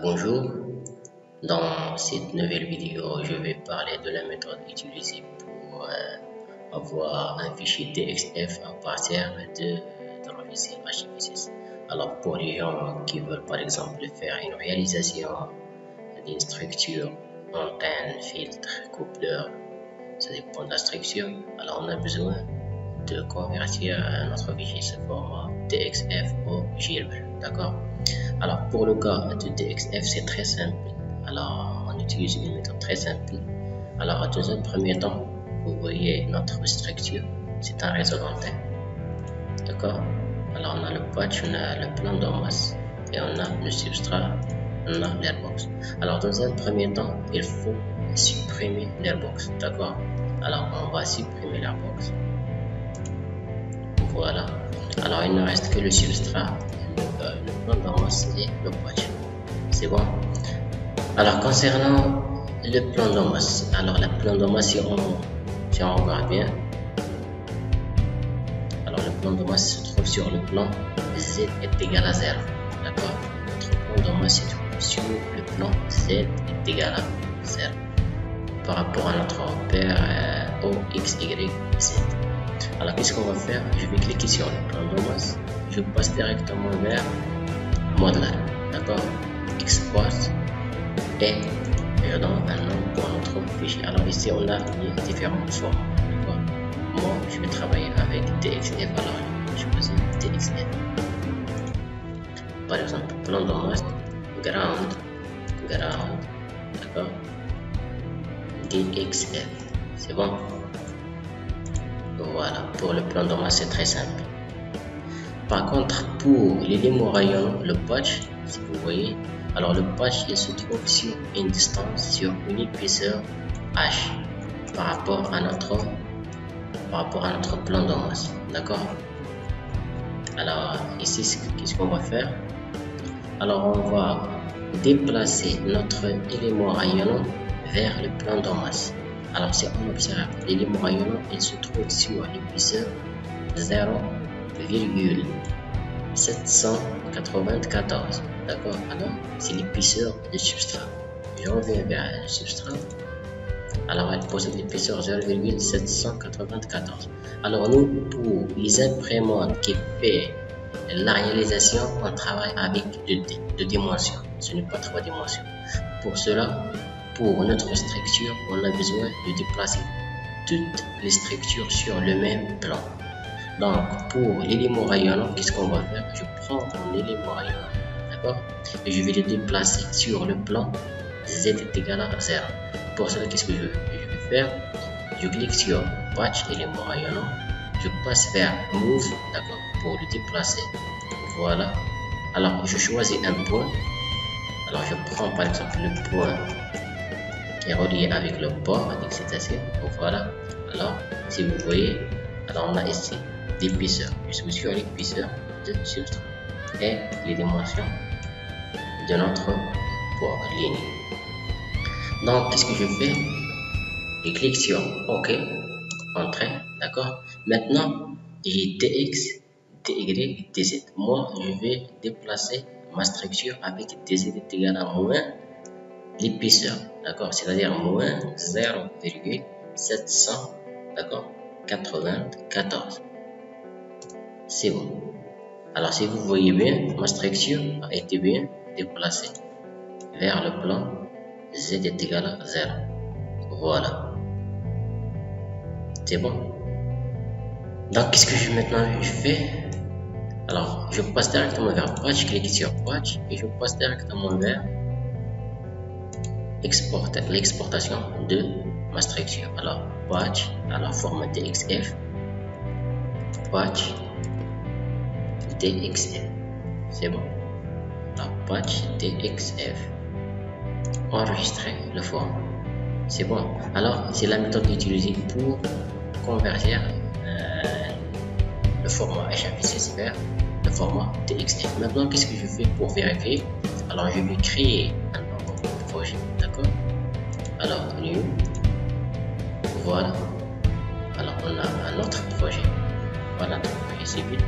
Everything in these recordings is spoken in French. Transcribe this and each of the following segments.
Bonjour, dans cette nouvelle vidéo, je vais parler de la méthode utilisée pour avoir un fichier TXF à partir de logiciel HFSS. Alors pour les gens qui veulent par exemple faire une réalisation d'une structure, antenne, filtre, coupleur, ça dépend de la structure, alors on a besoin de convertir notre fichier sous format TXF au GLB, d'accord? Alors pour le cas de TXF, c'est très simple. Alors on utilise une méthode très simple. Alors dans un premier temps, vous voyez notre structure, c'est un réseau d'antenne, d'accord? Alors on a le patch, on a le plan de masse et on a le substrat, on a l'airbox. Alors dans un premier temps, il faut supprimer l'airbox, d'accord? Alors on va supprimer l'airbox. Voilà. Alors il ne reste que le substrat, le plan de masse et le patch. C'est bon. Alors concernant le plan de masse, alors le plan de masse, si on regarde bien, alors le plan de masse se trouve sur le plan Z est égal à 0. D'accord. Notre plan de masse se trouve sur le plan Z est égal à 0 par rapport à notre repère O, X, Y, Z. Alors qu'est-ce qu'on va faire? Je vais cliquer sur le plan de masse, je passe directement vers modelage, d'accord? Export et je donne un nom pour notre fichier. Alors ici on a les différentes formes, d'accord? Moi je vais travailler avec TXF, alors je vais choisir TXF. Par exemple, plan de masse, ground, d'accord? TXF, c'est bon? Voilà, pour le plan de masse, c'est très simple. Par contre, pour l'élément rayonnant, le patch, si vous voyez, alors le patch, il se trouve sur une distance, sur une épaisseur H par rapport à notre plan de masse, d'accord? Alors ici, qu'est-ce qu'on va faire? Alors on va déplacer notre élément rayonnant vers le plan de masse. Alors si on observe l'élément rayonnant, il se trouve sur l'épaisseur 0,794, d'accord? Alors c'est l'épaisseur du substrat. Je reviens vers le substrat. Alors elle possède l'épaisseur 0,794. Alors nous, pour les imprimantes qui font la réalisation, on travaille avec deux dimensions. Ce n'est pas 3 dimensions. Pour cela, pour notre structure, on a besoin de déplacer toutes les structures sur le même plan. Donc, pour l'élément rayonnant, qu'est-ce qu'on va faire? Je prends mon élément rayonnant, d'accord? Et je vais le déplacer sur le plan Z est égal à 0. Pour cela, qu'est-ce que je vais faire? Je clique sur patch élément rayonnant, je passe vers move, d'accord, pour le déplacer. Voilà. Alors, je choisis un point. Alors, je prends par exemple le point qui est relié avec le port d'excitation. Voilà. Alors, si vous voyez, alors on a ici l'épaisseur. Je suis sur l'épaisseur de substrat et les dimensions de notre port ligne. Donc, qu'est-ce que je fais? Je clique sur OK, entrée, d'accord. Maintenant, j'ai TX, TY, TZ. Moi, je vais déplacer ma structure avec TZ est égal à moins l'épaisseur, d'accord, c'est-à-dire moins 0,700, d'accord, 94. C'est bon. Alors si vous voyez bien, ma structure a été bien déplacée vers le plan Z est égal à 0. Voilà. C'est bon. Donc qu'est-ce que je fais? Alors je passe directement vers patch, clique sur patch et je passe directement vers l'exportation de ma structure. Alors patch, alors format TXF, patch TXF, c'est bon. Alors patch TXF, enregistrer le format, c'est bon. Alors c'est la méthode utilisée pour convertir le format HFSS vers le format TXF. Maintenant qu'est-ce que je fais pour vérifier? Alors je vais créer un nouveau projet, d'accord? Alors new, voilà, Alors, on a un autre projet. Voilà, notre projet civil.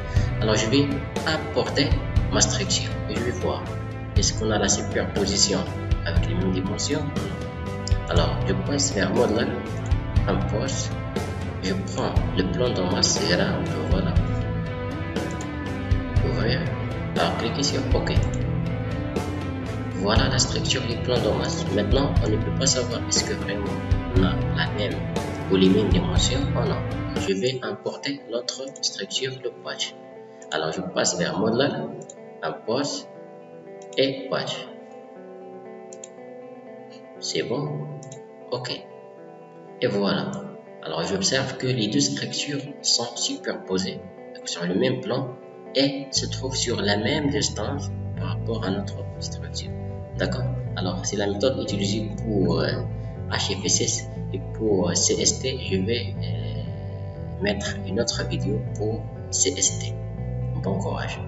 Alors, je vais importer ma structure et je vais voir est-ce qu'on a la superposition avec les mêmes dimensions. Alors, je passe vers modèle, impose, je prends le plan de masse et là, voilà. Ouvrir. Alors, cliquez sur OK. Voilà la structure du plan de masse. Maintenant, on ne peut pas savoir est-ce que vraiment on a la même ou les mêmes dimensions ou non. Je vais importer notre structure de page. Alors, je passe vers modèle, impose et page. C'est bon? OK. Et voilà. Alors, j'observe que les deux structures sont superposées sur le même plan et se trouvent sur la même distance par rapport à notre structure. D'accord? Alors, c'est la méthode utilisée pour HFSS et pour CST. Je vais mettre une autre vidéo pour CST. Bon courage.